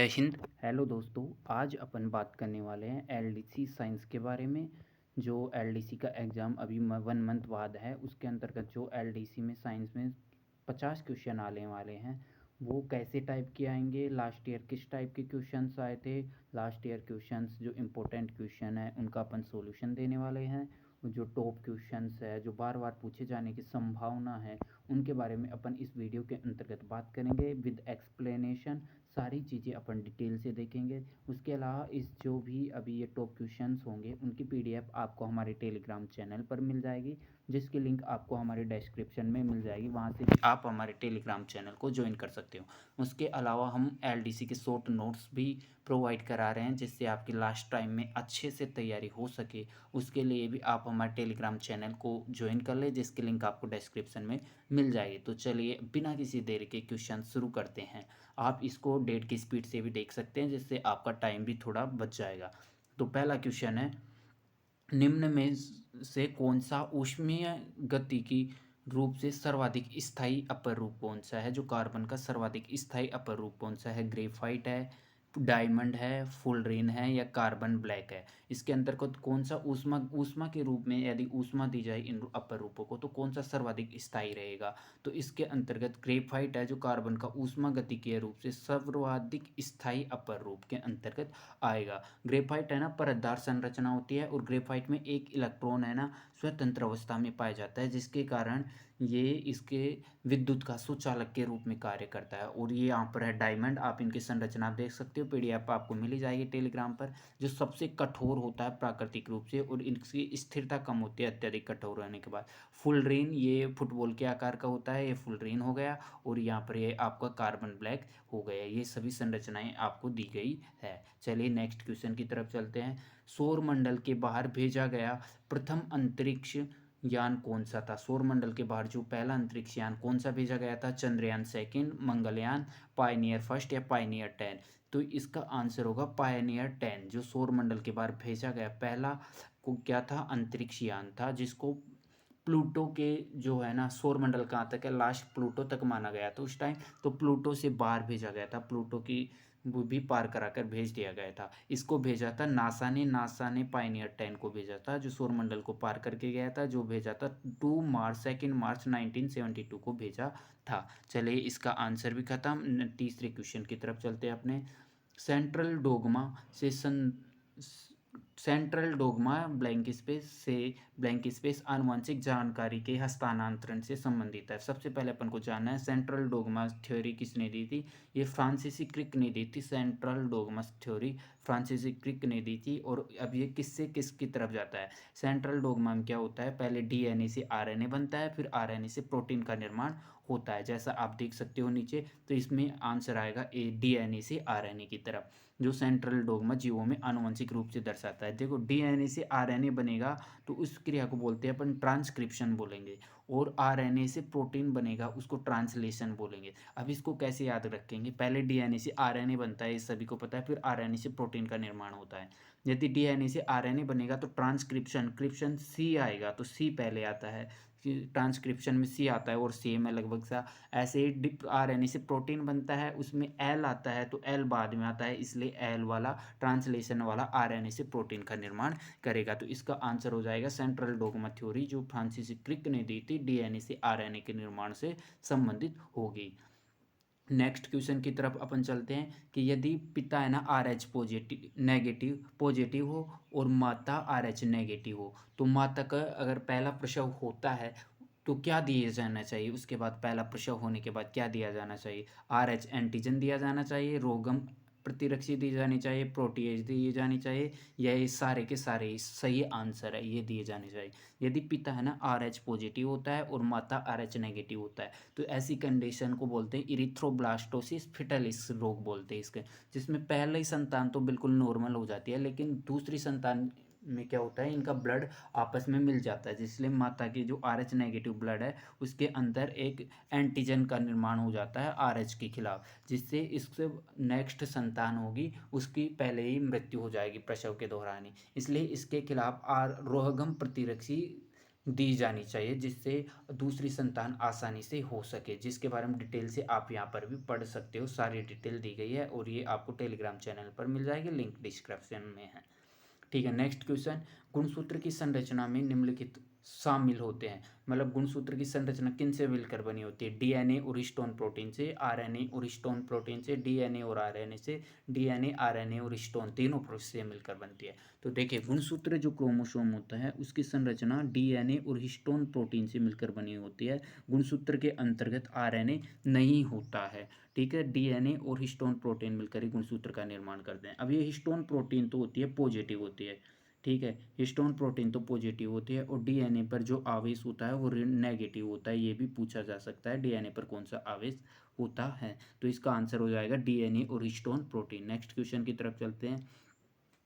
Hind. Hello दोस्तों, आज अपन बात करने वाले हैं एलडीसी साइंस के बारे में। जो एलडीसी का एग्ज़ाम अभी 1 मंथ बाद है, उसके अंतर्गत जो एलडीसी में साइंस में 50 क्वेश्चन आने वाले हैं, वो कैसे टाइप के आएंगे, लास्ट ईयर किस टाइप के क्वेश्चंस आए थे, लास्ट ईयर क्वेश्चंस जो इम्पोर्टेंट क्वेश्चन है उनका अपन सॉल्यूशन देने वाले हैं। जो टॉप क्वेश्चंस है जो बार बार पूछे जाने की संभावना है, उनके बारे में अपन इस वीडियो के अंतर्गत बात करेंगे विद एक्सप्लेनेशन। सारी चीज़ें अपन डिटेल से देखेंगे। उसके अलावा इस जो भी अभी ये टॉप क्वेश्चंस होंगे उनकी पीडीएफ आपको हमारे टेलीग्राम चैनल पर मिल जाएगी, जिसकी लिंक आपको हमारे डिस्क्रिप्शन में मिल जाएगी। वहाँ से भी आप हमारे टेलीग्राम चैनल को ज्वाइन कर सकते हो। उसके अलावा हम एलडीसी के शॉर्ट नोट्स भी प्रोवाइड करा रहे हैं, जिससे आपकी लास्ट टाइम में अच्छे से तैयारी हो सके। उसके लिए भी आप हमारे टेलीग्राम चैनल को ज्वाइन कर ले, जिसकी लिंक आपको डिस्क्रिप्शन में मिल जाएगी। तो चलिए बिना किसी देरी के क्वेश्चन शुरू करते हैं। आप इसको डेट की स्पीड से भी देख सकते हैं, जिससे आपका टाइम भी थोड़ा बच जाएगा। तो पहला क्वेश्चन है, निम्न में से कौन सा ऊष्मीय गतिकी रूप से सर्वाधिक स्थायी अपर रूप कौन सा है? जो कार्बन का सर्वाधिक स्थायी अपर रूप कौन सा है? ग्रेफाइट है, डायमंड है, फुलरेन है या कार्बन ब्लैक है? इसके अंतर्गत कौन सा ऊष्मा ऊष्मा के रूप में यदि ऊष्मा दी जाए इन अपर रूपों को, तो कौन सा सर्वाधिक स्थायी रहेगा? तो इसके अंतर्गत ग्रेफाइट है, जो कार्बन का ऊष्मा गतिकीय रूप से सर्वाधिक स्थायी अपर रूप के अंतर्गत आएगा। ग्रेफाइट है ना, परतदार संरचना होती है, और ग्रेफाइट में एक इलेक्ट्रॉन है ना स्वतंत्र अवस्था में पाया जाता है, जिसके कारण ये इसके विद्युत का सुचालक के रूप में कार्य करता है। और ये यहाँ पर है डायमंड। आप इनकी संरचना आप देख सकते हो, पीडीएफ आपको मिल ही जाएगी टेलीग्राम पर। जो सबसे कठोर होता है प्राकृतिक रूप से, और इनकी स्थिरता कम होती है अत्यधिक कठोर होने के बाद। फुलरेन ये फुटबॉल के आकार का होता है, ये फुलरेन हो गया। और यहाँ पर ये आपका कार्बन ब्लैक हो गया। ये सभी संरचनाएं आपको दी गई है। चलिए नेक्स्ट क्वेश्चन की तरफ चलते हैं। सौर मंडल के बाहर भेजा गया प्रथम अंतरिक्ष यान कौन सा था? सौर मंडल के बाहर जो पहला अंतरिक्ष यान कौन सा भेजा गया था? Chandrayaan second, Mangalyaan, Pioneer first या पायनियर 10? तो इसका आंसर होगा पायनियर 10। जो सौर मंडल के बाहर भेजा गया पहला को क्या था? अंतरिक्ष यान था, जिसको प्लूटो के जो है ना सौर मंडल कहाँ तक है, लास्ट प्लूटो तक माना गया था उस टाइम। तो प्लूटो से बाहर भेजा गया था, प्लूटो की वो भी पार कराकर भेज दिया गया था। इसको भेजा था नासा ने पायनियर 10 को भेजा था, जो सौर मंडल को पार करके गया था, जो भेजा था 2 मार्च 1972 को भेजा था। चलिए इसका आंसर भी खत्म। तीसरे क्वेश्चन की तरफ चलते हैं अपने। सेंट्रल डोगमा से सेंट्रल डोगमा ब्लैंक स्पेस आनुवंशिक जानकारी के हस्तांतरण से संबंधित है। सबसे पहले अपन को जानना है सेंट्रल डोगमा थ्योरी किसने दी थी? ये फ्रांसीसी क्रिक ने दी थी। सेंट्रल डोगमा थ्योरी फ्रांसीसी क्रिक ने दी थी। और अब ये किससे किसकी तरफ जाता है? सेंट्रल डोगमा में क्या होता है, पहले डीएनए से आरएनए बनता है, फिर आरएनए से प्रोटीन का निर्माण होता है, जैसा आप देख सकते हो नीचे। तो इसमें आंसर आएगा ए, डीएनए से आरएनए की तरफ। जो सेंट्रल डोगमा जीवों में आनुवंशिक रूप से दर्शाता है। देखो डीएनए से आरएनए बनेगा, तो उस क्रिया को बोलते हैं अपन ट्रांसक्रिप्शन बोलेंगे। और आरएनए से प्रोटीन बनेगा, उसको ट्रांसलेशन बोलेंगे। अब इसको कैसे याद रखेंगे? पहले डीएनए से आरएनए बनता है, ये सभी को पता है, फिर आरएनए से प्रोटीन का निर्माण होता है। यदि डीएनए से आरएनए बनेगा तो ट्रांसक्रिप्शन क्रिप्शन सी आएगा, तो सी पहले आता है। ट्रांसक्रिप्शन में सी आता है और सेम है लगभग सा। ऐसे ही आरएनए से प्रोटीन बनता है, उसमें एल आता है, तो एल बाद में आता है, इसलिए एल वाला ट्रांसलेशन वाला आरएनए से प्रोटीन का निर्माण करेगा। तो इसका आंसर हो जाएगा सेंट्रल डोगमा थ्योरी, जो फ्रांसीसी क्रिक ने दी थी, डीएनए से आरएनए के निर्माण से संबंधित होगी। नेक्स्ट क्वेश्चन की तरफ अपन चलते हैं कि यदि पिता है ना आर एच पॉजिटिव हो और माता आर एच नेगेटिव हो, तो माता का अगर पहला प्रसव होता है तो क्या दिया जाना चाहिए? उसके बाद पहला प्रसव होने के बाद क्या दिया जाना चाहिए? आर एच एंटीजन दिया जाना चाहिए, रोगम प्रतिरक्षी दी जानी चाहिए, प्रोटीएज दी जानी चाहिए, या ये सारे के सारे ही सही आंसर है, ये दिए जाने चाहिए। यदि पिता है ना आर एच पॉजिटिव होता है और माता आर एच नेगेटिव होता है, तो ऐसी कंडीशन को बोलते हैं इरिथ्रोब्लास्टोसिस फिटलिस रोग बोलते हैं इसके। जिसमें पहली संतान तो बिल्कुल नॉर्मल हो जाती है, लेकिन दूसरी संतान में क्या होता है, इनका ब्लड आपस में मिल जाता है, जिसलिए माता की जो आर एच नेगेटिव ब्लड है उसके अंदर एक एंटीजन का निर्माण हो जाता है आर एच के खिलाफ, जिससे इससे नेक्स्ट संतान होगी उसकी पहले ही मृत्यु हो जाएगी प्रसव के दौरान ही। इसलिए इसके खिलाफ रोहगम प्रतिरक्षी दी जानी चाहिए, जिससे दूसरी संतान आसानी से हो सके, जिसके बारे में डिटेल से आप यहाँ पर भी पढ़ सकते हो। सारी डिटेल दी गई है और ये आपको टेलीग्राम चैनल पर मिल जाएगी, लिंक डिस्क्रिप्शन में है। ठीक है, नेक्स्ट क्वेश्चन, गुणसूत्र की संरचना में निम्नलिखित शामिल होते हैं। मतलब गुणसूत्र की संरचना किन से मिलकर बनी होती है? डीएनए और हिस्टोन प्रोटीन से, आरएनए और हिस्टोन प्रोटीन से, डीएनए और आरएनए से, डीएनए आरएनए और हिस्टोन तीनों प्रोसेस से मिलकर बनती है। तो देखिए, गुणसूत्र जो क्रोमोसोम होता है उसकी संरचना डीएनए और हिस्टोन प्रोटीन से मिलकर बनी होती है। गुणसूत्र के अंतर्गत आरएनए नहीं होता है। ठीक है, डीएनए और हिस्टोन प्रोटीन मिलकर ही गुणसूत्र का निर्माण करते हैं। अब ये हिस्टोन प्रोटीन तो होती है पॉजिटिव होती है। ठीक है, हिस्टोन प्रोटीन तो पॉजिटिव होती है और डीएनए पर जो आवेश होता है वो नेगेटिव होता है। ये भी पूछा जा सकता है डीएनए पर कौन सा आवेश होता है। तो इसका आंसर हो जाएगा डीएनए और हिस्टोन प्रोटीन। नेक्स्ट क्वेश्चन की तरफ चलते हैं।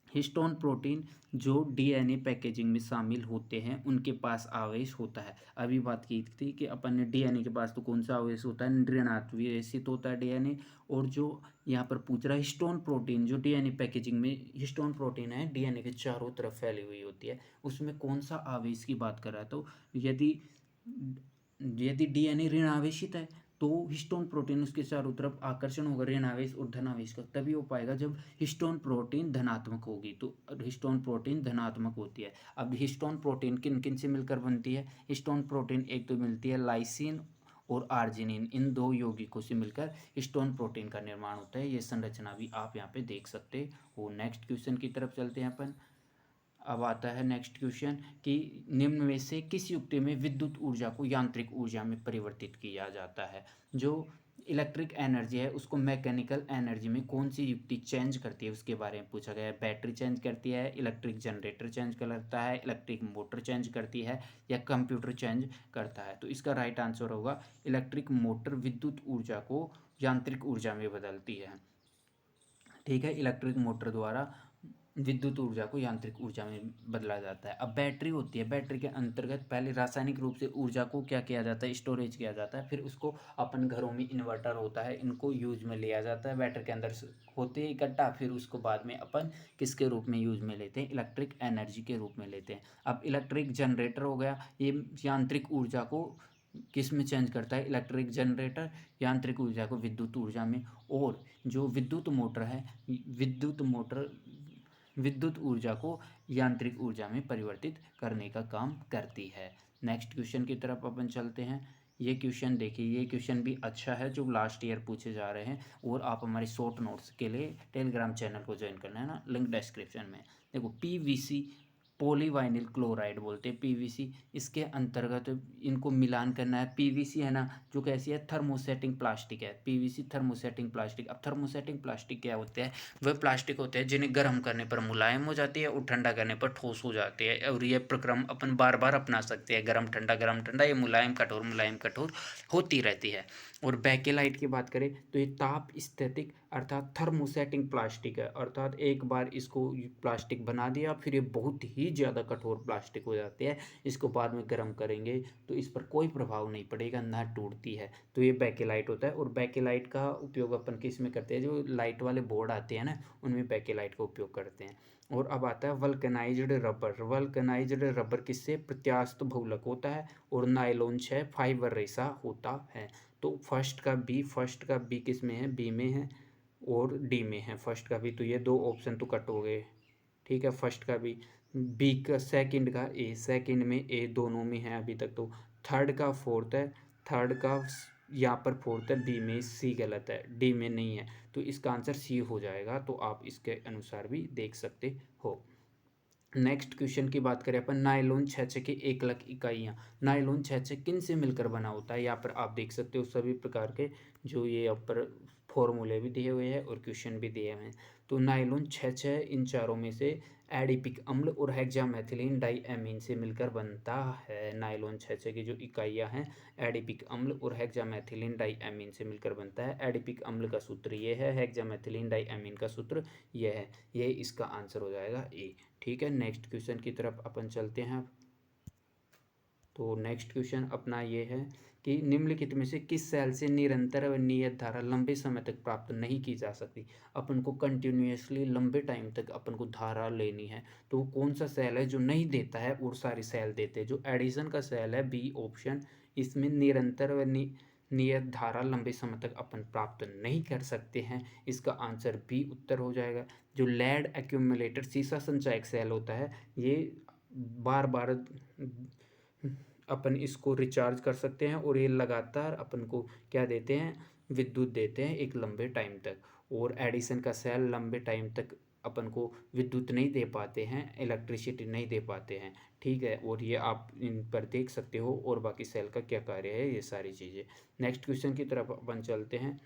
हिस्टोन प्रोटीन जो डीएनए पैकेजिंग में शामिल होते हैं उनके पास आवेश होता है। अभी बात की थी कि अपन ने डीएनए के पास तो कौन सा आवेश होता है? ऋणात्मक होता है डीएनए। और जो यहाँ पर पूछ रहा है हिस्टोन प्रोटीन, जो डीएनए पैकेजिंग में हिस्टोन प्रोटीन है डीएनए के चारों तरफ फैली हुई होती है, उसमें कौन सा आवेश की बात कर रहा है? तो यदि यदि डीएनए ऋण आवेशित है तो हिस्टोन प्रोटीन उसके चारों तरफ आकर्षण होगा ऋण आवेश और धन आवेश का, तभी हो पाएगा जब हिस्टोन प्रोटीन धनात्मक होगी। तो हिस्टोन प्रोटीन धनात्मक होती है। अब हिस्टोन प्रोटीन किन किन से मिलकर बनती है? हिस्टोन प्रोटीन एक तो मिलती है लाइसिन और आर्जिनिन, इन दो यौगिकों से मिलकर हिस्टोन प्रोटीन का निर्माण होता है। ये संरचना भी आप यहाँ पे देख सकते हो। नेक्स्ट क्वेश्चन की तरफ चलते हैं अपन। अब आता है नेक्स्ट क्वेश्चन कि निम्न में से किस युक्ति में विद्युत ऊर्जा को यांत्रिक ऊर्जा में परिवर्तित किया जाता है? जो इलेक्ट्रिक एनर्जी है उसको मैकेनिकल एनर्जी में कौन सी युक्ति चेंज करती है उसके बारे में पूछा गया है। बैटरी चेंज करती है, इलेक्ट्रिक जनरेटर चेंज करता है, इलेक्ट्रिक मोटर चेंज करती है, या कंप्यूटर चेंज करता है? तो इसका राइट आंसर होगा इलेक्ट्रिक मोटर विद्युत ऊर्जा को यांत्रिक ऊर्जा में बदलती है। ठीक है, इलेक्ट्रिक मोटर द्वारा विद्युत ऊर्जा को यांत्रिक ऊर्जा में बदला जाता है। अब बैटरी होती है, बैटरी के अंतर्गत पहले रासायनिक रूप से ऊर्जा को क्या किया जाता है? स्टोरेज किया जाता है। फिर उसको अपन घरों में इन्वर्टर होता है, इनको यूज में लिया जाता है, बैटरी के अंदर होते हैं इकट्ठा। फिर उसको बाद में अपन किसके रूप में यूज में लेते हैं? इलेक्ट्रिक एनर्जी के रूप में लेते हैं। अब इलेक्ट्रिक जनरेटर हो गया, ये यांत्रिक ऊर्जा को किस में चेंज करता है? इलेक्ट्रिक जनरेटर यांत्रिक ऊर्जा को विद्युत ऊर्जा में। और जो विद्युत मोटर है, विद्युत मोटर विद्युत ऊर्जा को यांत्रिक ऊर्जा में परिवर्तित करने का काम करती है। नेक्स्ट क्वेश्चन की तरफ अपन चलते हैं। ये क्वेश्चन देखिए, ये क्वेश्चन भी अच्छा है जो लास्ट ईयर पूछे जा रहे हैं। और आप हमारे शॉर्ट नोट्स के लिए टेलीग्राम चैनल को ज्वाइन करना है ना, लिंक डिस्क्रिप्शन में। देखो, पीवीसी पॉलीवाइनिल क्लोराइड बोलते हैं पीवीसी। इसके अंतर्गत इनको मिलान करना है। पीवीसी है ना, जो कैसी है? थर्मोसेटिंग प्लास्टिक है। PVC thermosetting plastic. अब थर्मोसेटिंग प्लास्टिक क्या होते हैं? वह प्लास्टिक होते हैं जिन्हें गर्म करने पर मुलायम हो जाती है और ठंडा करने पर ठोस हो जाती है। और यह प्रक्रम अपन बार बार अपना सकते हैं, गर्म ठंडा, ये मुलायम कठोर होती रहती है। और बेकेलाइट की बात करें तो ये ताप स्थितिक अर्थात थर्मोसेटिंग प्लास्टिक है। अर्थात एक बार इसको प्लास्टिक बना दिया फिर ये बहुत ही ज़्यादा कठोर प्लास्टिक हो जाती है। इसको बाद में गर्म करेंगे तो इस पर कोई प्रभाव नहीं पड़ेगा, ना टूटती है। तो ये बेकेलाइट होता है। और बेकेलाइट का उपयोग अपन किस में करते हैं? जो लाइट वाले बोर्ड आते हैं ना, उनमें बेकेलाइट का उपयोग करते हैं। और अब आता है वल्कनाइज्ड रबर। वल्कनाइज्ड रबर किससे? प्रत्यास्थ बहुलक होता है और नायलॉन 6 फाइबर रेशा होता है। तो फर्स्ट का बी किस में है? बी में है और डी में है। फर्स्ट का बी, तो ये दो ऑप्शन तो कट हो गए। ठीक है, फर्स्ट का बी का सेकंड का ए, सेकंड में ए, दोनों में है अभी तक। तो थर्ड का फोर्थ है, थर्ड का यहाँ पर फोर्थ है, बी में सी गलत है, डी में नहीं है। तो इसका आंसर सी हो जाएगा। तो आप इसके अनुसार भी देख सकते हो। नेक्स्ट क्वेश्चन की बात करें अपन, नायलॉन 6 की एकलक इकाइयाँ। नायलॉन 6 किन से मिलकर बना होता है? यहाँ पर आप देख सकते हो सभी प्रकार के जो ये यहाँ पर फॉर्मूले भी दिए हुए हैं और क्वेश्चन भी दिए हुए हैं। तो नायलॉन 6 इन चारों में से एडिपिक अम्ल और हेक्सामेथिलीन डाइएमीन से मिलकर बनता है। नायलॉन 6 की जो इकाइयाँ हैं एडिपिक अम्ल और हेक्सामेथिलीन डाइएमीन से मिलकर बनता है। एडिपिक अम्ल का सूत्र ये है, हेक्सामेथिलीन डाइएमीन का सूत्र ये है। ये इसका आंसर हो जाएगा ए। ठीक है, नेक्स्ट क्वेश्चन की तरफ अपन चलते हैं। तो नेक्स्ट क्वेश्चन अपना ये है कि निम्नलिखित में से किस सेल से निरंतर व नियत धारा लंबे समय तक प्राप्त नहीं की जा सकती। अपन को कंटिन्यूसली लंबे टाइम तक अपन को धारा लेनी है, तो कौन सा सेल है जो नहीं देता है और सारी सेल देते हैं। जो एडिशन का सेल है, बी ऑप्शन, इसमें निरंतर व नियत धारा लंबे समय तक अपन प्राप्त नहीं कर सकते हैं। इसका आंसर बी उत्तर हो जाएगा। जो लेड एक्यूमुलेटर सीसा संचायक सेल होता है, ये बार बार अपन इसको रिचार्ज कर सकते हैं और ये लगातार अपन को क्या देते हैं, विद्युत देते हैं एक लंबे टाइम तक। और एडिसन का सेल लंबे टाइम तक अपन को विद्युत नहीं दे पाते हैं, इलेक्ट्रिसिटी नहीं दे पाते हैं, ठीक है। और ये आप इन पर देख सकते हो और बाकी सेल का क्या कार्य है, ये सारी चीज़ें। नेक्स्ट क्वेश्चन की तरफ अपन चलते हैं।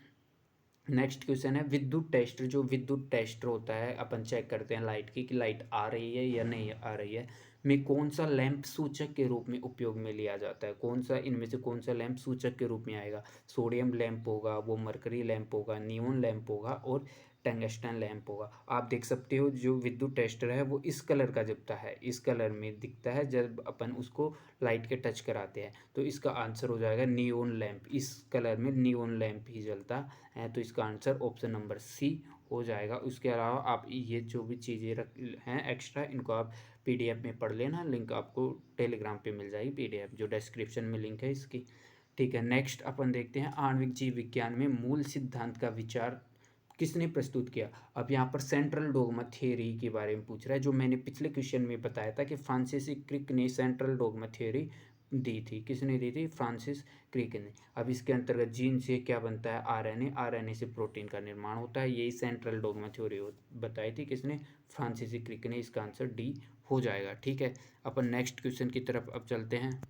नेक्स्ट क्वेश्चन है विद्युत टेस्टर। जो विद्युत टेस्टर होता है, अपन चेक करते हैं लाइट की कि लाइट आ रही है या नहीं आ रही है, में कौन सा लैंप सूचक के रूप में उपयोग में लिया जाता है। कौन सा इनमें से कौन सा लैंप सूचक के रूप में आएगा। सोडियम लैंप होगा, वो मरकरी लैंप होगा, नियोन लैंप होगा और टंगस्टन लैंप होगा। आप देख सकते हो जो विद्युत टेस्टर है वो इस कलर का दिखता है, इस कलर में दिखता है जब अपन उसको लाइट के टच कराते हैं। तो इसका आंसर हो जाएगा नियोन लैंप। इस कलर में नियोन लैंप ही जलता है, तो इसका आंसर ऑप्शन नंबर सी हो जाएगा। उसके अलावा आप ये जो भी चीज़ें रख हैं एक्स्ट्रा, इनको आप पीडीएफ में पढ़ लेना। लिंक आपको टेलीग्राम पे मिल जाएगी, पीडीएफ जो डिस्क्रिप्शन में लिंक है इसकी, ठीक है। नेक्स्ट अपन देखते हैं आणविक जीव विज्ञान में मूल सिद्धांत का विचार किसने प्रस्तुत किया। अब यहाँ पर सेंट्रल डोगमा थ्योरी के बारे में पूछ रहा है। जो मैंने पिछले क्वेश्चन में बताया था कि फ्रांसिस क्रिक ने सेंट्रल डोगमा थ्योरी दी थी। किसने दी थी, फ्रांसिस क्रिक ने। अब इसके अंतर्गत जीन से क्या बनता है, आरएनए, आरएनए से प्रोटीन का निर्माण होता है। यही सेंट्रल डोगमा थ्योरी बताई थी किसने, फ्रांसिस क्रिक ने। इसका आंसर डी हो जाएगा, ठीक है। अपन नेक्स्ट क्वेश्चन की तरफ अब चलते हैं।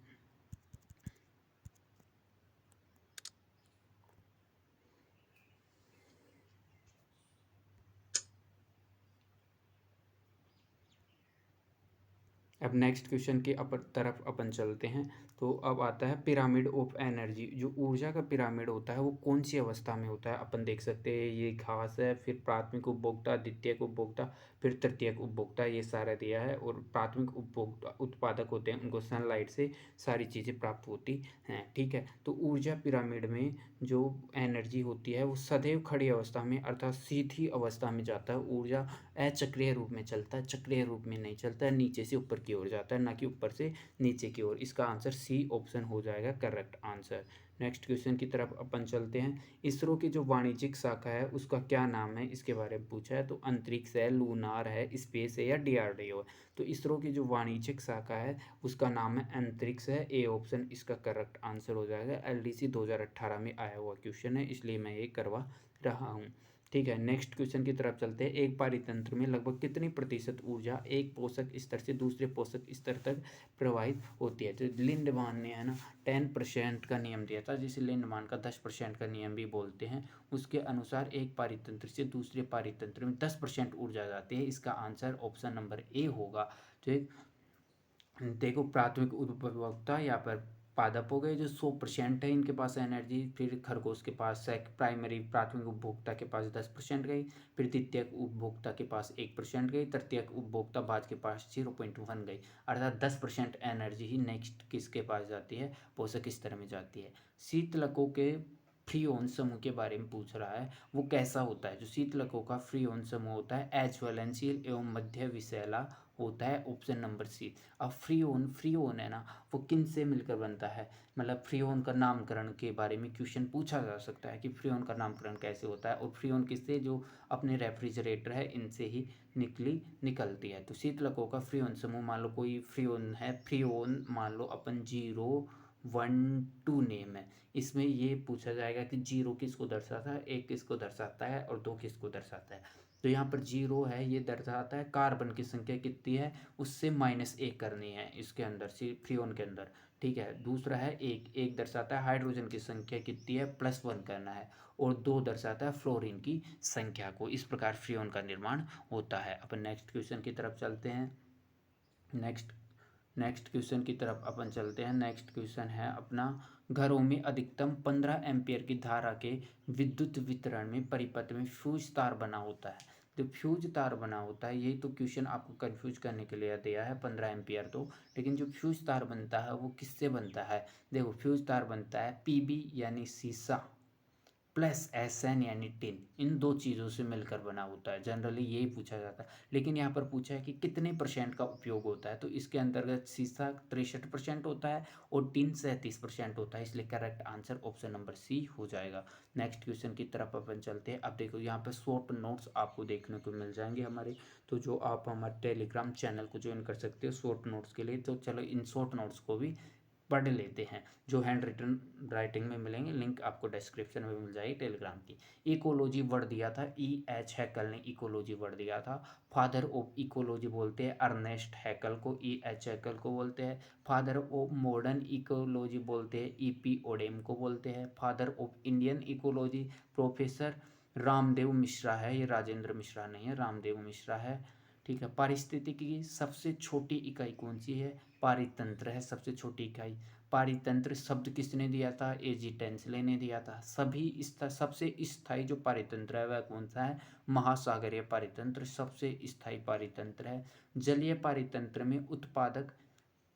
अब नेक्स्ट क्वेश्चन की तरफ अपन चलते हैं। तो अब आता है पिरामिड ऑफ एनर्जी। जो ऊर्जा का पिरामिड होता है वो कौन सी अवस्था में होता है। अपन देख सकते हैं ये घास है, फिर प्राथमिक उपभोक्ता, द्वितीयक उपभोक्ता, फिर तृतीयक उपभोक्ता, ये सारा दिया है। और प्राथमिक उपभोक्ता उत्पादक होते हैं, उनको सनलाइट से सारी चीज़ें प्राप्त होती हैं, ठीक है। तो ऊर्जा पिरामिड में जो एनर्जी होती है वो सदैव खड़ी अवस्था में अर्थात सीधी अवस्था में जाता है। ऊर्जा अचक्रीय रूप में चलता है, चक्रीय रूप में नहीं चलता है, नीचे से ऊपर की ओर जाता है, ना कि ऊपर से नीचे की ओर। इसका आंसर सी ऑप्शन हो जाएगा करेक्ट आंसर। नेक्स्ट क्वेश्चन की तरफ अपन चलते हैं। इसरो की जो वाणिज्यिक शाखा है उसका क्या नाम है, इसके बारे में पूछा है। तो अंतरिक्ष है, लूनार है, स्पेस है या डीआरडीओ है। तो इसरो की जो वाणिज्यिक शाखा है उसका नाम है अंतरिक्ष है, ए ऑप्शन इसका करेक्ट आंसर हो जाएगा। एलडीसी 2018 में आया हुआ क्वेश्चन है, इसलिए मैं ये करवा रहा हूँ, ठीक है। नेक्स्ट क्वेश्चन की तरफ चलते हैं। एक पारितंत्र में लगभग कितनी प्रतिशत ऊर्जा एक पोषक स्तर से दूसरे पोषक स्तर तक प्रवाहित होती है। तो लिंडमान ने है ना 10% का नियम दिया था, जिसे लिंडमान का 10% का नियम भी बोलते हैं। उसके अनुसार एक पारितंत्र से दूसरे पारितंत्र में 10% ऊर्जा जाती है। इसका आंसर ऑप्शन नंबर ए होगा। तो देखो प्राथमिक उपभोक्ता यहाँ पर पादप हो गए जो 100% है इनके पास एनर्जी। फिर खरगोश के पास प्राइमरी प्राथमिक उपभोक्ता के पास 10% गई, फिर द्वितीयक उपभोक्ता के पास 1% गई, तृतीयक उपभोक्ता बाद के पास 0.1 गई। अर्थात 10% एनर्जी ही नेक्स्ट किसके पास जाती है, पोषक स्तर में जाती है। शीतलकों के फ्रीऑन समूह के बारे में पूछ रहा है, वो कैसा होता है। जो शीतलकों का फ्रीऑन समूह होता है एज्वलेंशियल एवं मध्य विषैला होता है, ऑप्शन नंबर सी। अब फ्रीऑन है ना, वो किन से मिलकर बनता है, मतलब फ्रीऑन का नामकरण के बारे में क्वेश्चन पूछा जा सकता है कि फ्रीऑन का नामकरण कैसे होता है। और फ्रीऑन किससे, जो अपने रेफ्रिजरेटर है इनसे ही निकलती है। तो शीतलकों का फ्रीऑन समूह, मान लो कोई फ्रीऑन है, फ्रीऑन मान लो अपन 0, 1, 2 नेम है। इसमें ये पूछा जाएगा कि 0 किसको दर्शाता है, 1 किसको दर्शाता है और 2 किसको दर्शाता है। तो यहाँ पर 0 है, ये दर्शाता है कार्बन की संख्या कितनी है, उससे -1 करनी है इसके अंदर, फ्रीऑन के अंदर, ठीक है। दूसरा है 1 दर्शाता है हाइड्रोजन की संख्या कितनी है, +1 करना है। और 2 दर्शाता है फ्लोरीन की संख्या को। इस प्रकार फ्रीऑन का निर्माण होता है। अपन नेक्स्ट क्वेश्चन की तरफ चलते हैं। नेक्स्ट क्वेश्चन की तरफ अपन चलते हैं। नेक्स्ट क्वेश्चन है अपना, घरों में अधिकतम 15 एम्पियर की धारा के विद्युत वितरण में परिपथ में फ्यूज तार बना होता है। जो फ्यूज तार बना होता है, यही तो क्वेश्चन आपको कंफ्यूज करने के लिए दिया है 15 एम्पियर। तो लेकिन जो फ्यूज तार बनता है वो किससे बनता है? देखो फ्यूज तार बनता है पीबी यानी शीशा प्लस एसएन यानी टिन, इन दो चीज़ों से मिलकर बना होता है। जनरली यही पूछा जाता है। लेकिन यहाँ पर पूछा है कि कितने % का उपयोग होता है, तो इसके अंतर्गत शीशा 63% होता है और टिन 37% होता है, इसलिए correct answer option number C हो जाएगा। नेक्स्ट क्वेश्चन की तरफ अपन चलते हैं। अब देखो यहाँ पर शॉर्ट नोट्स आपको देखने को मिल जाएंगे हमारे, तो जो आप हमारे टेलीग्राम चैनल को ज्वाइन कर सकते हो शॉर्ट नोट्स के लिए। तो चलो इन शॉर्ट नोट्स को भी पढ़ लेते हैं, जो हैंड रिटन राइटिंग में मिलेंगे। लिंक आपको डिस्क्रिप्शन में मिल जाएगी टेलीग्राम की। इकोलॉजी वर्ड दिया था, E.H. हैकल ने इकोलॉजी वर्ड दिया था। फादर ऑफ इकोलॉजी बोलते हैं अर्नेस्ट हैकल को, E.H. हैकल को बोलते हैं। फादर ऑफ मॉडर्न इकोलॉजी बोलते हैं E.P. ओडेम को बोलते हैं। Father of Indian ecology professor Ramdev Mishra है, ये राजेंद्र मिश्रा नहीं है, रामदेव मिश्रा है। ठीक है। पारिस्थितिकी की सबसे छोटी इकाई कौन सी है? पारितंत्र है सबसे छोटी इकाई। पारितंत्र शब्द किसने दिया था? एजी टेंसले ने दिया था। सबसे स्थायी जो पारितंत्र है वह कौन सा है? महासागरीय पारितंत्र सबसे स्थायी पारितंत्र है। जलीय पारितंत्र में उत्पादक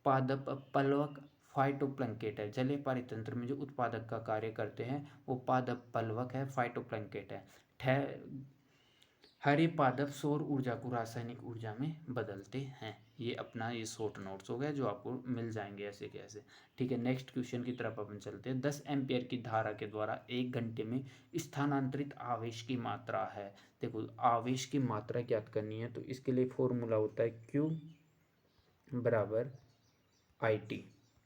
पादप पलवक फाइटोप्लैंकेट है। जलीय पारितंत्र में जो उत्पादक का कार्य करते हैं वो पादप पलवक है, फाइटोप्लैंकेट है। हरे पादप सौर ऊर्जा को रासायनिक ऊर्जा में बदलते हैं। ये अपना ये शॉर्ट नोट्स हो गया जो आपको मिल जाएंगे ऐसे कैसे। ठीक है। नेक्स्ट क्वेश्चन की तरफ अपन चलते हैं। 10 एम्पियर की धारा के द्वारा 1 घंटे में स्थानांतरित आवेश की मात्रा है। देखो आवेश की मात्रा ज्ञात करनी है, तो इसके लिए फॉर्मूला होता है Q बराबर IT।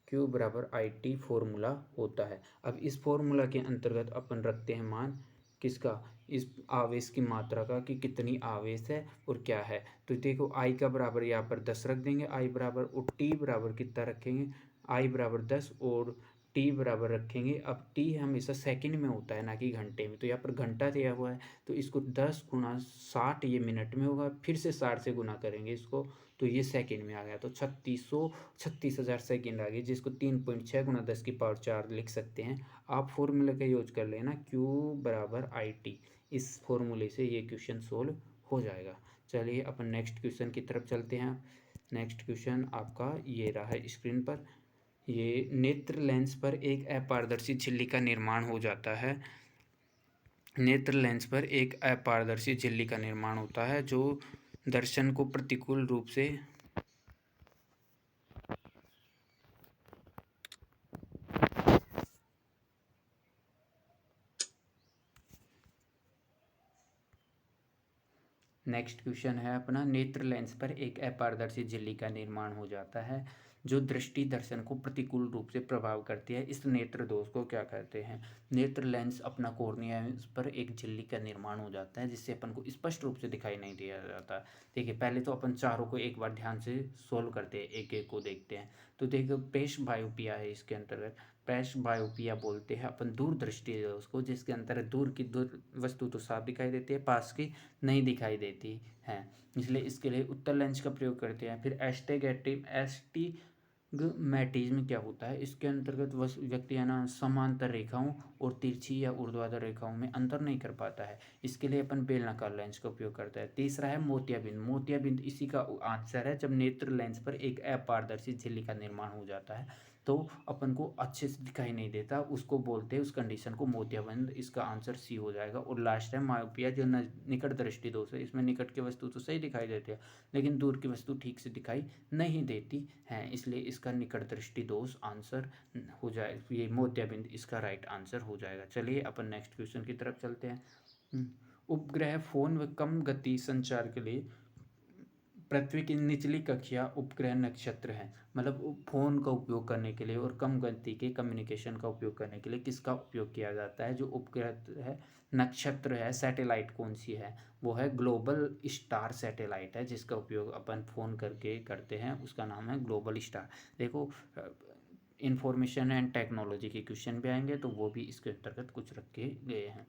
Q बराबर IT फॉर्मूला होता है। अब इस फॉर्मूला के अंतर्गत अपन रखते हैं मान किसका? इस आवेश की मात्रा का, कि कितनी आवेश है और क्या है। तो देखो I का बराबर यहाँ पर 10 रख देंगे, I बराबर, और T बराबर कितना रखेंगे? I बराबर 10 और T बराबर रखेंगे। अब T हमेशा सेकंड में होता है ना कि घंटे में, तो यहाँ पर घंटा दिया हुआ है, तो इसको 10 गुणा 60 ये मिनट में होगा, फिर से 60 से गुना करेंगे इसको, तो ये सेकंड में आ गया, तो 36,000 सेकंड आ गए, जिसको 3.6 गुणा 10 की पावर 4 लिख सकते हैं। आप फॉर्मूले का यूज कर लेना Q बराबर IT, इस फॉर्मूले से ये क्वेश्चन सोल्व हो जाएगा। चलिए अपन नेक्स्ट क्वेश्चन की तरफ चलते हैं। नेक्स्ट क्वेश्चन आपका ये रहा है स्क्रीन पर। ये नेत्र लेंस पर एक अपारदर्शी झिल्ली का निर्माण हो जाता है। नेत्र लेंस पर एक अपारदर्शी झिल्ली का निर्माण होता है जो दर्शन को प्रतिकूल रूप से नेक्स्ट क्वेश्चन है अपना, नेत्र लेंस पर एक अपारदर्शी झिल्ली का निर्माण हो जाता है जो दृष्टि दर्शन को प्रतिकूल रूप से प्रभाव करती है। इस नेत्र दोष को क्या कहते हैं? नेत्र लेंस अपना कॉर्निया है, उस पर एक झिल्ली का निर्माण हो जाता है जिससे अपन को स्पष्ट रूप से दिखाई नहीं दिया जाता। देखिए पहले तो अपन चारों को एक बार ध्यान से सोल्व करते हैं, एक एक को देखते हैं। तो देखो पेश बायोपिया है इसके अंतर्गत। पेश बायोपिया बोलते हैं अपन दूरदृष्टि है उसको, जिसके अंतर दूर की दूर वस्तु तो साफ दिखाई देती है, पास की नहीं दिखाई देती है, इसलिए इसके लिए उत्तल लेंस का प्रयोग करते हैं। फिर एस्टिग्मेटिज्म क्या होता है? इसके अंतर्गत व्यक्ति है ना समांतर रेखाओं और तिरछी या ऊर्ध्वाधर रेखाओं में अंतर नहीं कर पाता है, इसके लिए अपन बेलनाकार लेंस का उपयोग करता है। तीसरा है मोतियाबिंद। मोतियाबिंद इसी का आंसर है, जब नेत्र लेंस पर एक अपारदर्शी झिल्ली का निर्माण हो जाता है तो अपन को अच्छे से दिखाई नहीं देता, उसको बोलते हैं, उस कंडीशन को मोतियाबिंद। इसका आंसर सी हो जाएगा। और लास्ट है मायोपिया, जो निकट दृष्टि दोष है। इसमें निकट की वस्तु तो सही दिखाई देती है लेकिन दूर की वस्तु ठीक से दिखाई नहीं देती है, इसलिए इसका निकट दृष्टि दोष आंसर हो जाए, ये मोतियाबिंद इसका राइट आंसर हो जाएगा। चलिए अपन नेक्स्ट क्वेश्चन की तरफ चलते हैं। उपग्रह फोन व कम गति संचार के लिए पृथ्वी की निचली कक्षा उपग्रह नक्षत्र है। मतलब फोन का उपयोग करने के लिए और कम गति के कम्युनिकेशन का उपयोग करने के लिए किसका उपयोग किया जाता है? जो उपग्रह है नक्षत्र है, सैटेलाइट कौन सी है? वो है ग्लोबल स्टार सैटेलाइट है, जिसका उपयोग अपन फ़ोन करके करते हैं, उसका नाम है ग्लोबल स्टार। देखो इंफॉर्मेशन एंड टेक्नोलॉजी के क्वेश्चन भी आएंगे तो वो भी इसके अंतर्गत कुछ रखे गए हैं।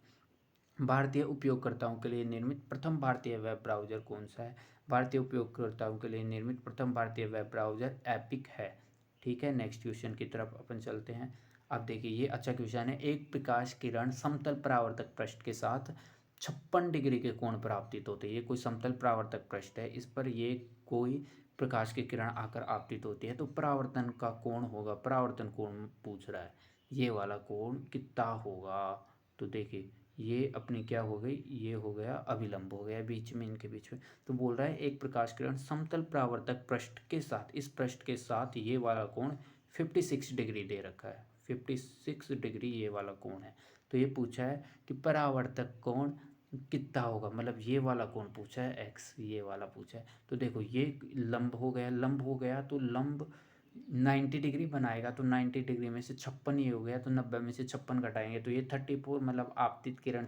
भारतीय उपयोगकर्ताओं के लिए निर्मित प्रथम भारतीय वेब ब्राउज़र कौन सा है? भारतीय उपयोगकर्ताओं के लिए निर्मित प्रथम भारतीय वेब ब्राउज़र एपिक है। ठीक है। नेक्स्ट क्वेश्चन की तरफ अपन चलते हैं। अब देखिए ये अच्छा क्वेश्चन है। एक प्रकाश किरण समतल परावर्तक पृष्ठ के साथ 56 डिग्री के कोण पर आपतित होते हैं। ये कोई समतल परावर्तक पृष्ठ है, इस पर ये कोई प्रकाश की किरण आकर आपतित होती है, तो परावर्तन का कोण होगा, परावर्तन कोण पूछ रहा है, ये वाला कोण कितना होगा। तो देखिए ये अपनी क्या हो गई, ये हो गया अभिलंब हो गया बीच में, इनके बीच में। तो बोल रहा है एक प्रकाश किरण समतल परावर्तक पृष्ठ के साथ, इस पृष्ठ के साथ ये वाला कोण 56 डिग्री दे रखा है, 56 डिग्री ये वाला कोण है। तो ये पूछा है कि परावर्तक कोण कितना होगा, मतलब ये वाला कोण पूछा है एक्स, ये वाला पूछा है। तो देखो ये लंब हो गया, लंब हो गया तो लंब 90 डिग्री बनाएगा, तो 90 डिग्री में से 56 ये हो गया, तो 90 में से 56 घटाएंगे तो ये 34, मतलब आपतित किरण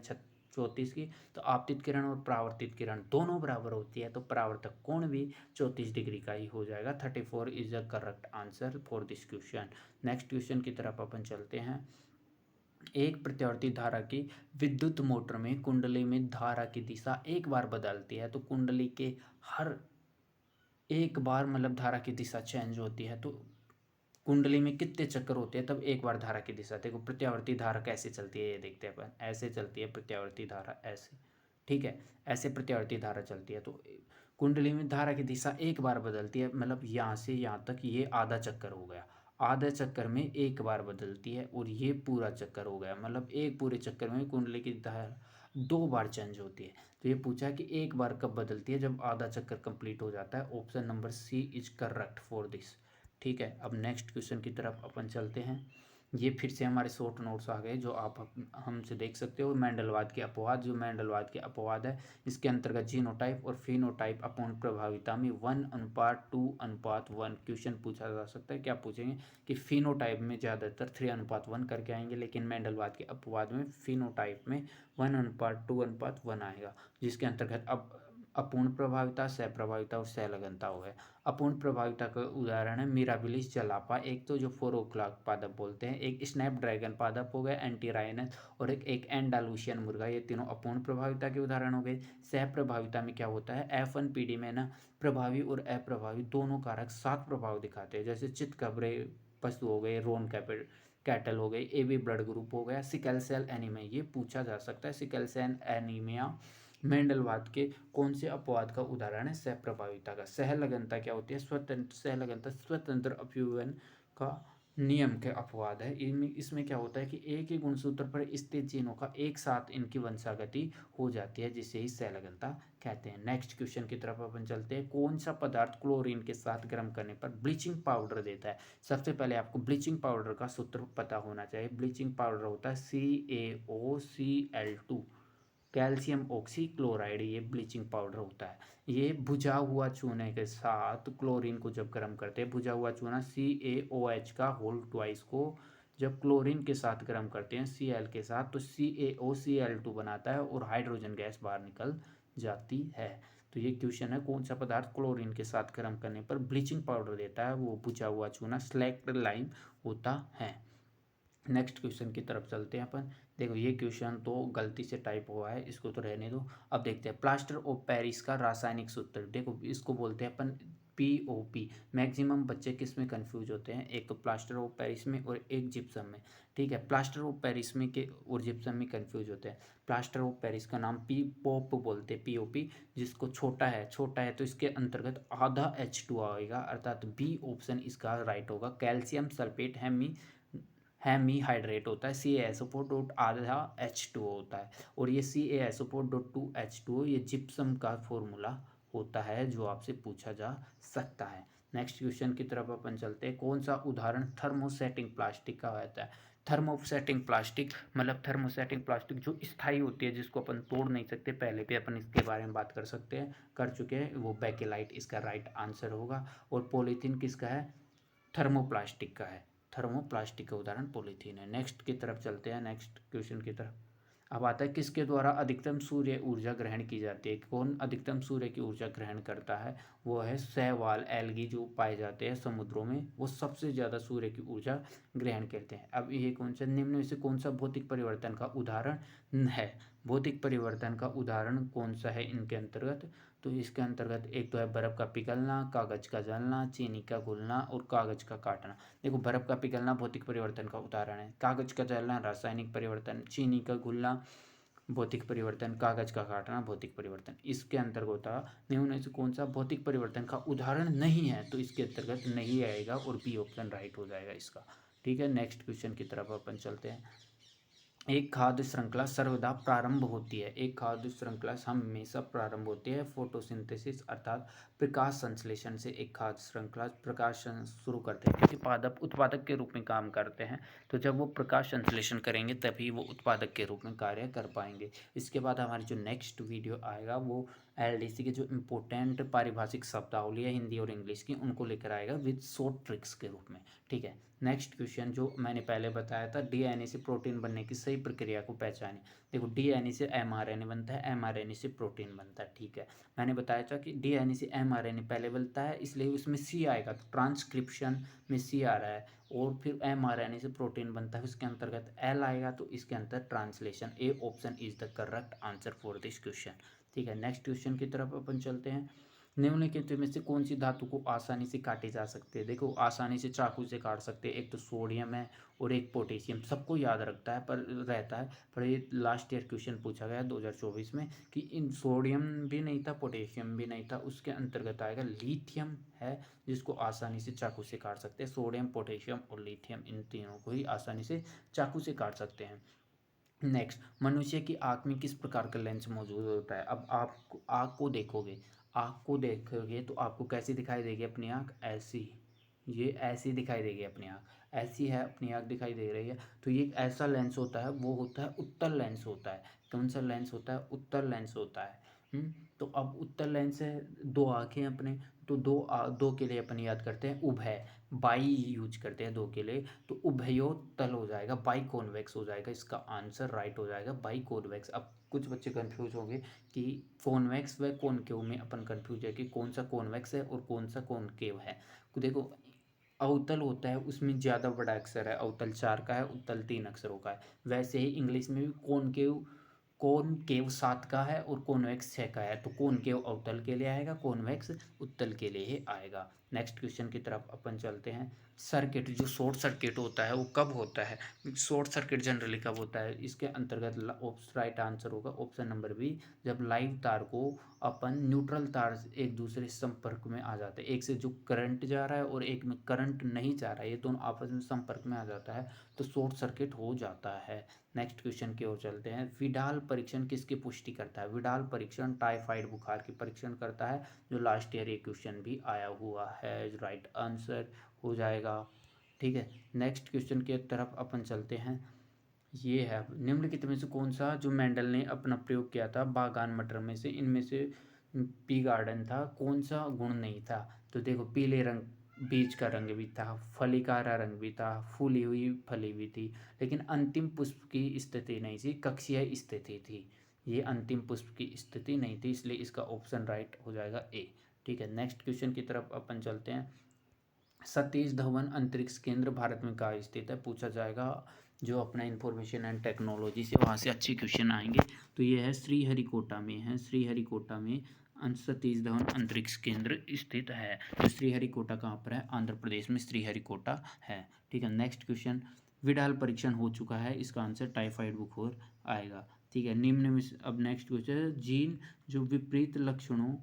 34 की। तो आपतित किरण और परावर्तित किरण दोनों बराबर होती है, तो परावर्तक कोण भी 34 डिग्री का ही हो जाएगा। 34 is the correct answer for this question. Next question की तरफ अपन चलते हैं। एक प्रत्यावर्ती धारा की विद्युत मोटर में कुंडली में धारा की दिशा एक बार बदलती है, तो कुंडली के हर एक बार मतलब धारा की दिशा चेंज होती है, तो कुंडली में कितने चक्कर होते हैं तब एक बार धारा की दिशा। देखो प्रत्यावर्ती धारा कैसे चलती है ये देखते हैं अपन, ऐसे चलती है प्रत्यावर्ती धारा, ऐसे, ठीक है, ऐसे प्रत्यावर्ती धारा चलती है। तो कुंडली में धारा की दिशा एक बार बदलती है, मतलब यहाँ से यहाँ तक ये आधा चक्कर हो गया, आधे चक्कर में एक बार बदलती है, और ये पूरा चक्कर हो गया, मतलब एक पूरे चक्कर में कुंडली की धारा 2 बार चेंज होती है। तो ये पूछा कि एक बार कब बदलती है, जब आधा चक्कर कंप्लीट हो जाता है। Option number C is correct for this. ठीक है, अब नेक्स्ट क्वेश्चन की तरफ अपन चलते हैं। ये फिर से हमारे शॉर्ट नोट्स आ गए जो आप हमसे देख सकते हो। मेंडलवाद के अपवाद, जो मेंडलवाद के अपवाद है इसके अंतर्गत जीनोटाइप और फिनोटाइप अपूर्ण प्रभाविता में 1:2:1 क्वेश्चन पूछा जा सकता है। क्या पूछेंगे कि फिनोटाइप में ज़्यादातर 3:1 करके आएंगे, लेकिन मेंडलवाद के अपवाद में फिनोटाइप में 1:2:1 आएगा, जिसके अंतर्गत अब अपूर्ण प्रभाविता, सहप्रभाविता और सहलगनता हो गए। अपूर्ण प्रभाविता का उदाहरण है मिराबिलिस जलापा, एक तो जो 4 o'clock पादप बोलते हैं, एक स्नैपड्रैगन पादप हो गया एंटीराइनस, और एक एंडालुसियन मुर्गा, ये तीनों अपूर्ण प्रभाविता के उदाहरण हो गए। सह प्रभाविता में क्या होता है, F1PD में ना प्रभावी और अप्रभावी दोनों कारक 7 प्रभाव दिखाते हैं, जैसे चितकबरे पशु हो गए, रोन कैटल हो गई, AB ब्लड ग्रुप हो गया, सिकल सेल एनीमिया। ये पूछा जा सकता है सिकल सेल एनीमिया मेंडलवाद के कौन से अपवाद का उदाहरण है, सहप्रभाविता का। सहलगनता क्या होती है, स्वतंत्र सहलगनता स्वतंत्र अपव्यवन का नियम के अपवाद है। इनमें इसमें क्या होता है कि एक ही गुणसूत्र पर स्थित जीनों का एक साथ इनकी वंशागति हो जाती है, जिसे ही सहलगनता कहते हैं। नेक्स्ट क्वेश्चन की तरफ अपन चलते हैं। कौन सा पदार्थ क्लोरीन के साथ गर्म करने पर ब्लीचिंग पाउडर देता है। सबसे पहले आपको ब्लीचिंग पाउडर का सूत्र पता होना चाहिए। ब्लीचिंग पाउडर होता है CaOCl2, कैल्शियम ऑक्सीक्लोराइड, ये ब्लीचिंग पाउडर होता है। ये भुजा हुआ चूने के साथ क्लोरीन को जब गर्म करते हैं, भुजा हुआ चूना CaOH का होल ट्वाइस को जब क्लोरीन के साथ गर्म करते हैं Cl के साथ, तो CaOCl2 बनाता है और हाइड्रोजन गैस बाहर निकल जाती है। तो ये क्वेश्चन है, कौन सा पदार्थ क्लोरीन के साथ गर्म करने पर ब्लीचिंग पाउडर देता है, वो भुजा हुआ चूना स्लैक्ड लाइम होता है। नेक्स्ट क्वेश्चन की तरफ चलते हैं अपन। देखो ये क्वेश्चन तो गलती से टाइप हुआ है, इसको तो रहने दो। अब देखते हैं प्लास्टर ऑफ पेरिस का रासायनिक सूत्र। देखो इसको बोलते हैं अपन POP। मैक्सिमम बच्चे किस में कंफ्यूज होते हैं, एक तो प्लास्टर ऑफ पेरिस में और एक जिप्सम में। ठीक है, प्लास्टर ऑफ पेरिस में के और जिप्सम में कंफ्यूज होते हैं। प्लास्टर ऑफ पेरिस का नाम POP बोलते हैं, POP, जिसको छोटा है तो इसके अंतर्गत आधा H2 आएगा, अर्थात बी ऑप्शन इसका राइट होगा। कैल्शियम सल्फेट हेमीहाइड्रेट होता है, CaSO4 डॉट आधा H2O होता है, और ये CaSO4 डॉट 2H2O ये जिप्सम का फॉर्मूला होता है जो आपसे पूछा जा सकता है। नेक्स्ट क्वेश्चन की तरफ अपन चलते हैं। कौन सा उदाहरण थर्मोसेटिंग प्लास्टिक का होता है। थर्मोसेटिंग प्लास्टिक मतलब थर्मोसेटिंग प्लास्टिक जो स्थायी होती है, जिसको अपन तोड़ नहीं सकते, पहले भी अपन इसके बारे में बात कर चुके हैं, वो बेकेलाइट इसका राइट आंसर होगा। और पॉलीथीन किसका है, थर्मोप्लास्टिक का है। थर्मोप्लास्टिक का उदाहरण पॉलीथीन है। नेक्स्ट की तरफ चलते हैं, नेक्स्ट क्वेश्चन की तरफ। अब आता है किसके द्वारा अधिकतम सूर्य ऊर्जा ग्रहण की जाती है। कौन अधिकतम सूर्य की ऊर्जा ग्रहण करता है, वो है शैवाल, एल्गी जो पाए जाते हैं समुद्रों में, वो सबसे ज़्यादा सूर्य की ऊर्जा ग्रहण करते हैं। अब ये कौन सा निम्न में से कौन सा भौतिक परिवर्तन का उदाहरण है। भौतिक परिवर्तन का उदाहरण कौन सा है इनके अंतर्गत, तो इसके अंतर्गत एक तो है बर्फ़ का पिघलना, कागज़ का जलना, चीनी का घुलना और कागज़ का काटना। देखो बर्फ़ का पिघलना भौतिक परिवर्तन का उदाहरण है, कागज़ का जलना रासायनिक परिवर्तन, चीनी का घुलना भौतिक परिवर्तन, कागज का काटना भौतिक परिवर्तन। इसके अंतर्गत होता निम्न में से कौन सा भौतिक परिवर्तन का उदाहरण नहीं है, तो इसके अंतर्गत नहीं आएगा और बी ऑप्शन राइट हो जाएगा इसका। ठीक है, नेक्स्ट क्वेश्चन की तरफ अपन चलते हैं। एक खाद्य श्रृंखला सर्वदा प्रारंभ होती है। एक खाद्य श्रृंखला हमेशा प्रारंभ होती है फोटोसिंथेसिस अर्थात प्रकाश संश्लेषण से। एक खाद्य श्रृंखला प्रकाश शुरू करते हैं क्योंकि पादप उत्पादक के रूप में काम करते हैं, तो जब वो प्रकाश संश्लेषण करेंगे तभी वो उत्पादक के रूप में कार्य कर पाएंगे। इसके बाद हमारी जो नेक्स्ट वीडियो आएगा वो एलडीसी के जो इम्पोर्टेंट पारिभाषिक शब्दावली है हिंदी और इंग्लिश की, उनको लेकर आएगा विद शॉर्ट ट्रिक्स के रूप में। ठीक है, नेक्स्ट क्वेश्चन जो मैंने पहले बताया था, डीएनए से प्रोटीन बनने की सही प्रक्रिया को पहचानें। देखो, डीएनए से एमआरएनए बनता है, एमआरएनए से प्रोटीन बनता है। ठीक है, मैंने बताया था कि डीएनए से एमआरएनए पहले बनता है, इसलिए उसमें सी आएगा, तो ट्रांसक्रिप्शन में सी आ रहा है। और फिर एमआरएनए से प्रोटीन बनता है, उसके अंतर्गत एल आएगा, तो इसके अंतर translation. A option is the correct answer for this question. ठीक है, नेक्स्ट क्वेश्चन की तरफ अपन चलते हैं। निम्नलिखित में से कौन सी धातु को आसानी से काटी जा सकती है? देखो, आसानी से चाकू से काट सकते हैं, एक तो सोडियम है और एक पोटेशियम। सबको याद रखता है पर रहता है, पर ये लास्ट ईयर क्वेश्चन पूछा गया 2024 में कि इन सोडियम भी नहीं था, पोटेशियम भी नहीं था, उसके अंतर्गत आएगा लिथियम है, जिसको आसानी से चाकू से काट सकते हैं। सोडियम, पोटेशियम और लिथियम, इन तीनों को ही आसानी से चाकू से काट सकते हैं। नेक्स्ट, मनुष्य की आँख में किस प्रकार का लेंस मौजूद होता है? अब आप आँख को देखोगे, आँख को देखोगे तो आपको कैसी दिखाई देगी अपनी आँख? ऐसी, ये ऐसी दिखाई देगी अपनी आँख, ऐसी है अपनी आँख दिखाई दे रही है। तो ये एक ऐसा लेंस होता है, वो होता है उत्तल लेंस होता है। कौन सा लेंस होता है? उत्तल लेंस होता है। तो अब उत्तल लेंस है, दो आँखें अपने, तो दो के लिए अपन याद करते हैं उभय, बाई यूज करते हैं दो के लिए, तो उभयोतल हो जाएगा, बाई कॉन्वेक्स हो जाएगा। इसका आंसर राइट हो जाएगा बाई कॉन्वेक्स। अब कुछ बच्चे कंफ्यूज होंगे कि कॉन्वेक्स व कॉनकेव में अपन कंफ्यूज है कि कौन सा कॉन्वेक्स है और कौन सा कॉनकेव है। तो देखो, अवतल होता है उसमें ज़्यादा बड़ा अक्षर है, अवतल 4 का है, उत्तल 3 अक्षरों का है। वैसे ही इंग्लिश में भी कॉनकेव 7 का है और कॉन्वेक्स 6 का है, तो कॉनकेव अवतल के लिए आएगा, कॉन्वेक्स उत्तल के लिए ही आएगा। नेक्स्ट क्वेश्चन की तरफ अपन चलते हैं। सर्किट, जो शॉर्ट सर्किट होता है वो कब होता है? शॉर्ट सर्किट जनरली कब होता है? इसके अंतर्गत राइट आंसर होगा ऑप्शन नंबर बी, जब लाइव तार को अपन न्यूट्रल तार से एक दूसरे संपर्क में आ जाते हैं, एक से जो करंट जा रहा है और एक में करंट नहीं जा रहा है, ये दोनों आपस में संपर्क में आ जाता है, तो शॉर्ट सर्किट हो जाता है। नेक्स्ट क्वेश्चन की ओर चलते हैं। विडाल परीक्षण किसकी पुष्टि करता है? विडाल परीक्षण टाइफाइड बुखार की परीक्षण करता है, जो लास्ट ईयर ये क्वेश्चन भी आया हुआ है, राइट आंसर हो जाएगा। ठीक है, नेक्स्ट क्वेश्चन की तरफ अपन चलते हैं। ये है, निम्नलिखित में से कौन सा जो मेंडल ने अपना प्रयोग किया था बागान मटर में से, इनमें से पी गार्डन था, कौन सा गुण नहीं था? तो देखो, पीले रंग बीज का रंग भी था, फलिकारा रंग भी था, फूली हुई फली भी थी, लेकिन अंतिम पुष्प की स्थिति नहीं थी, कक्षीय स्थिति थी। ये अंतिम पुष्प की स्थिति नहीं थी, इसलिए इसका ऑप्शन राइट हो जाएगा ए। ठीक है, नेक्स्ट क्वेश्चन की तरफ अपन चलते हैं। सतीश धवन अंतरिक्ष केंद्र भारत में कहाँ स्थित है? पूछा जाएगा, जो अपना इंफॉर्मेशन एंड टेक्नोलॉजी से, वहाँ से अच्छे क्वेश्चन आएंगे। तो ये है श्रीहरिकोटा में है, श्रीहरिकोटा में सतीश धवन अंतरिक्ष केंद्र स्थित है। तो श्रीहरिकोटा कहाँ पर है? आंध्र प्रदेश में श्रीहरिकोटा है। ठीक है, नेक्स्ट क्वेश्चन। विडाल परीक्षण हो चुका है, इसका आंसर टाइफाइड बुखार आएगा। ठीक है, निम्न में अब नेक्स्ट क्वेश्चन। जीन जो विपरीत लक्षणों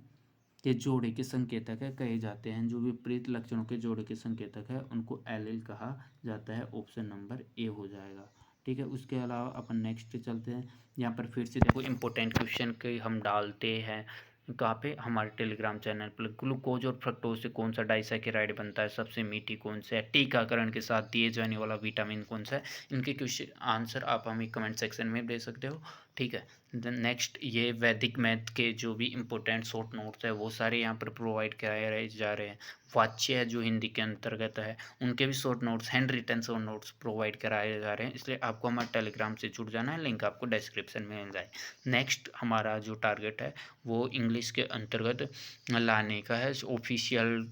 के जोड़े के संकेतक है कहे जाते हैं, जो विपरीत लक्षणों के जोड़े के संकेतक है उनको एलील कहा जाता है, ऑप्शन नंबर ए हो जाएगा। ठीक है, उसके अलावा अपन नेक्स्ट चलते हैं। यहाँ पर फिर से देखो, इंपॉर्टेंट क्वेश्चन के हम डालते हैं कहाँ पे? हमारे टेलीग्राम चैनल पर। ग्लूकोज और फ्रक्टोज से कौन सा डाइसैकेराइड बनता है? सबसे मीठी कौन सा है? टीकाकरण के साथ दिए जाने वाला विटामिन कौन सा है? इनके क्वेश्चन आंसर आप हमें कमेंट सेक्शन में दे सकते हो। ठीक है, देन नेक्स्ट, ये वैदिक मैथ के जो भी इंपॉर्टेंट शॉर्ट नोट्स है वो सारे यहाँ पर प्रोवाइड कराए जा रहे हैं। वाच्य है जो हिंदी के अंतर्गत है, उनके भी short notes, handwritten short notes provide कराए जा रहे हैं, इसलिए आपको हमारे टेलीग्राम से जुड़ जाना है, लिंक आपको डिस्क्रिप्शन में मिल जाए। नेक्स्ट हमारा जो टारगेट है वो इंग्लिश के अंतर्गत लाने का है, ऑफिशियल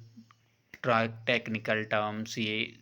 टेक्निकल टर्म्स, ये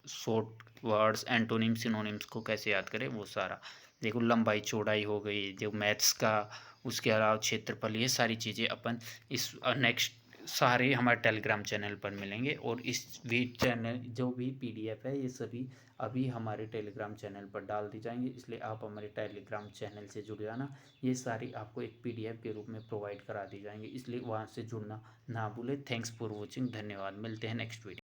शॉर्ट वर्ड्स, एंटोनिम सिनोनिम्स को कैसे याद करें वो सारा। देखो, लंबाई चौड़ाई हो गई, जो मैथ्स का, उसके अलावा क्षेत्रफल, ये सारी चीज़ें अपन इस नेक्स्ट सारे हमारे टेलीग्राम चैनल पर मिलेंगे। और इस भी चैनल जो भी पीडीएफ है ये सभी अभी हमारे टेलीग्राम चैनल पर डाल दी जाएंगे, इसलिए आप हमारे टेलीग्राम चैनल से जुड़ जाना। ये सारी आपको एक पीडीएफ के रूप में प्रोवाइड करा दी जाएंगे, इसलिए वहाँ से जुड़ना ना भूलें। थैंक्स फॉर वॉचिंग, धन्यवाद। मिलते हैं नेक्स्ट वीडियो।